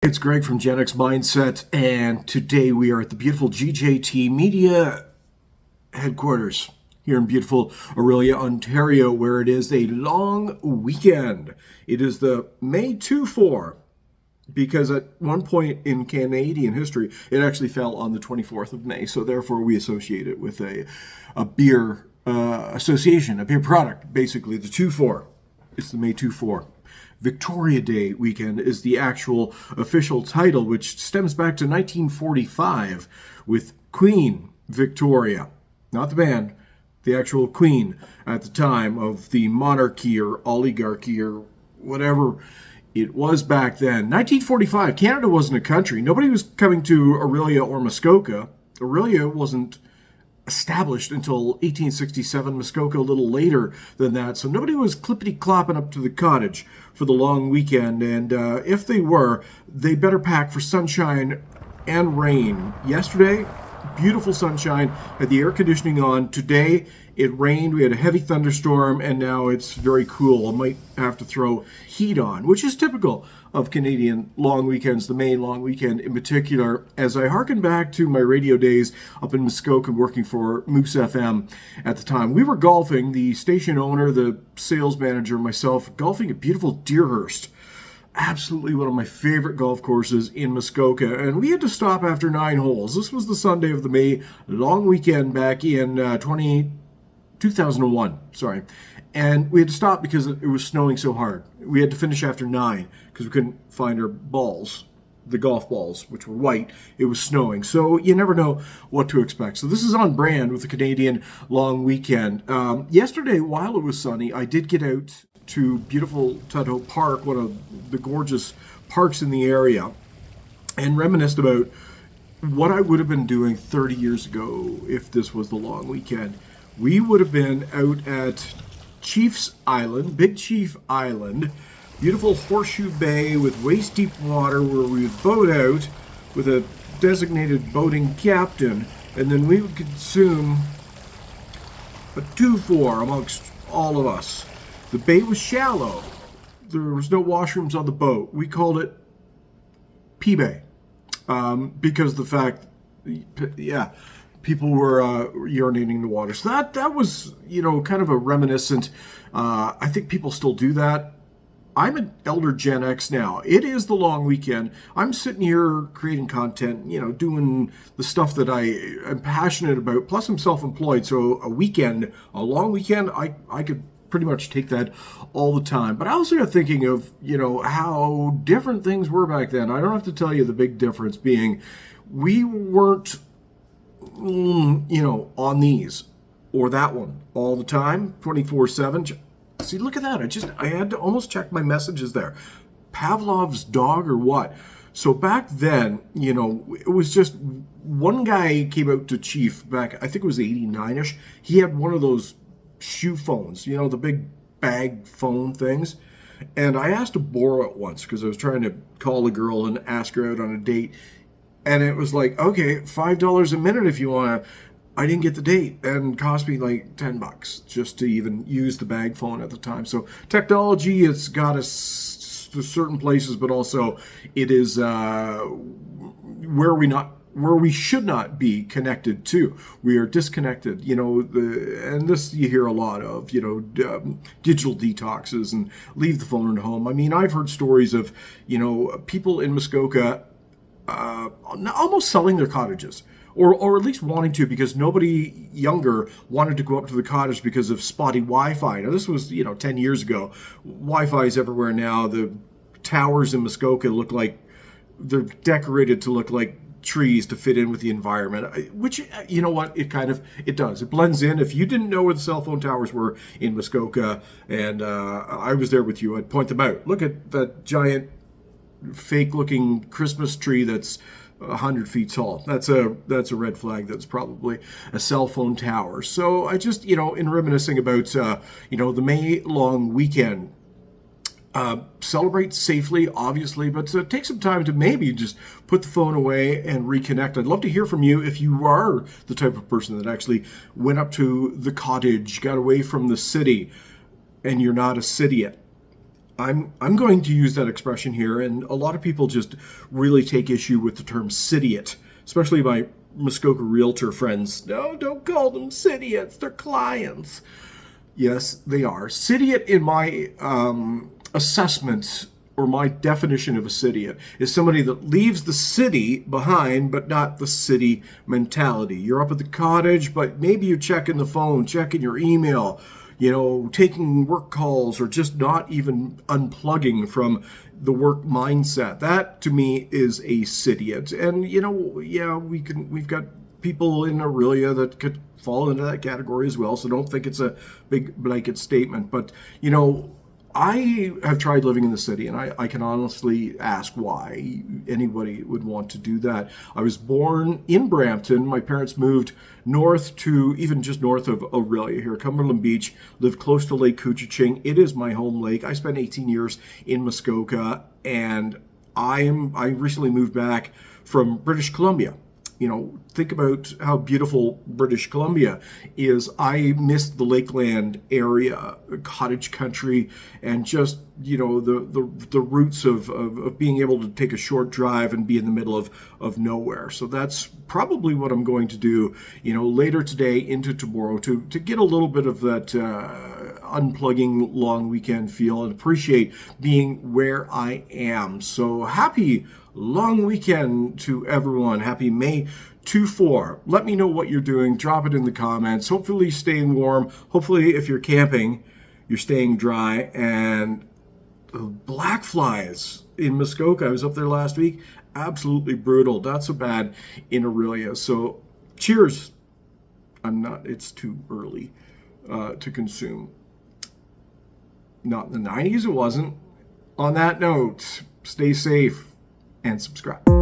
It's Greg from Gen X Mindset, and today we are at the beautiful GJT Media headquarters here in beautiful Orillia, Ontario, where it is a long weekend. It is the May 2-4, because at one point in Canadian history, it actually fell on the 24th of May, so therefore we associate it with a beer association, a beer product, basically, the 2-4. It's the May 2-4. Victoria Day weekend is the actual official title, which stems back to 1945 with Queen Victoria, not the band, the actual queen at the time of the monarchy or oligarchy or whatever it was back then. 1945, Canada wasn't a country. Nobody was coming to Orillia or Muskoka. Orillia wasn't established until 1867, Muskoka a little later than that, so nobody was clippity-clopping up to the cottage for the long weekend, and if they were, they better pack for sunshine and rain. Yesterday, beautiful sunshine, had the air conditioning on. Today, it rained, we had a heavy thunderstorm, and now it's very cool. I might have to throw heat on, which is typical of Canadian long weekends, the May long weekend in particular. As I hearken back to my radio days up in Muskoka working for Moose FM at the time, we were golfing, the station owner, the sales manager, myself, golfing at beautiful Deerhurst. Absolutely one of my favorite golf courses in Muskoka, and we had to stop after 9 holes. This was the Sunday of the May long weekend back in 2001, and we had to stop because it was snowing so hard. We had to finish after 9 because we couldn't find our balls, the golf balls, which were white. It was snowing, so you never know what to expect. So this is on brand with the Canadian long weekend. Yesterday, while it was sunny, I did get out to beautiful Tuttle Park, one of the gorgeous parks in the area, and reminisced about what I would have been doing 30 years ago if this was the long weekend. We would have been out at Chief's Island, Big Chief Island, beautiful horseshoe bay with waist-deep water where we would boat out with a designated boating captain, and then we would consume a 2-4 amongst all of us. The bay was shallow. There was no washrooms on the boat. We called it P-Bay because the fact, people were urinating in the water. So that was, kind of a reminiscent. I think people still do that. I'm an elder Gen X now. It is the long weekend. I'm sitting here creating content, doing the stuff that I am passionate about. Plus, I'm self-employed, so a long weekend, I could pretty much take that all the time. But I was sort of thinking of, how different things were back then. I don't have to tell you the big difference being we weren't on these or that one all the time, 24/7. See, look at that. I had to almost check my messages there. Pavlov's dog or what? So back then, it was just one guy came out to Chief back, I think it was 89-ish. He had one of those shoe phones, the big bag phone things. And I asked to borrow it once because I was trying to call a girl and ask her out on a date. And it was like, okay, $5 a minute if you want to. I didn't get the date, and it cost me like $10 just to even use the bag phone at the time. So technology, it's got us to certain places, but also it is where we should not be connected to. We are disconnected, and this you hear a lot of, digital detoxes and leave the phone at home. I mean, I've heard stories of, people in Muskoka almost selling their cottages, or at least wanting to, because nobody younger wanted to go up to the cottage because of spotty Wi-Fi. Now, this was, 10 yees ago. Wi-Fi is everywhere now. The towers in Muskoka look like they're decorated to look like trees to fit in with the environment, which, it does. It blends in. If you didn't know where the cell phone towers were in Muskoka, and I was there with you, I'd point them out. Look at that giant fake-looking Christmas tree that's 100 feet tall. That's a red flag. That's probably a cell phone tower. So I just, in reminiscing about, the May long weekend, celebrate safely, obviously, but take some time to maybe just put the phone away and reconnect. I'd love to hear from you if you are the type of person that actually went up to the cottage, got away from the city, and you're not a city yet. I'm going to use that expression here, and a lot of people just really take issue with the term cidiot, especially my Muskoka realtor friends. No, don't call them cidiots, they're clients. Yes, they are. Cidiot, in my assessment or my definition of a cidiot, is somebody that leaves the city behind, but not the city mentality. You're up at the cottage, but maybe you're checking the phone, checking your email, taking work calls, or just not even unplugging from the work mindset. That to me is a cidiot. And yeah, we've got people in Orillia that could fall into that category as well. So don't think it's a big blanket statement. But I have tried living in the city, and I can honestly ask why anybody would want to do that. I was born in Brampton. My parents moved north to even just north of Orillia here, Cumberland Beach, lived close to Lake Couchiching. It is my home lake. I spent 18 years in Muskoka, and I recently moved back from British Columbia. Think about how beautiful British Columbia is. I missed the Lakeland area, cottage country, and just the roots of being able to take a short drive and be in the middle of nowhere. So that's probably what I'm going to do, later today into tomorrow to get a little bit of that unplugging long weekend feel and appreciate being where I am. So happy long weekend to everyone. Happy May 2-4. Let me know what you're doing. Drop it in the comments. Hopefully staying warm. Hopefully if you're camping, you're staying dry. And black flies in Muskoka, I was up there last week, absolutely brutal. Not so bad in Orillia. So cheers. It's too early to consume. Not in the 90s, it wasn't. On that note, stay safe and subscribe.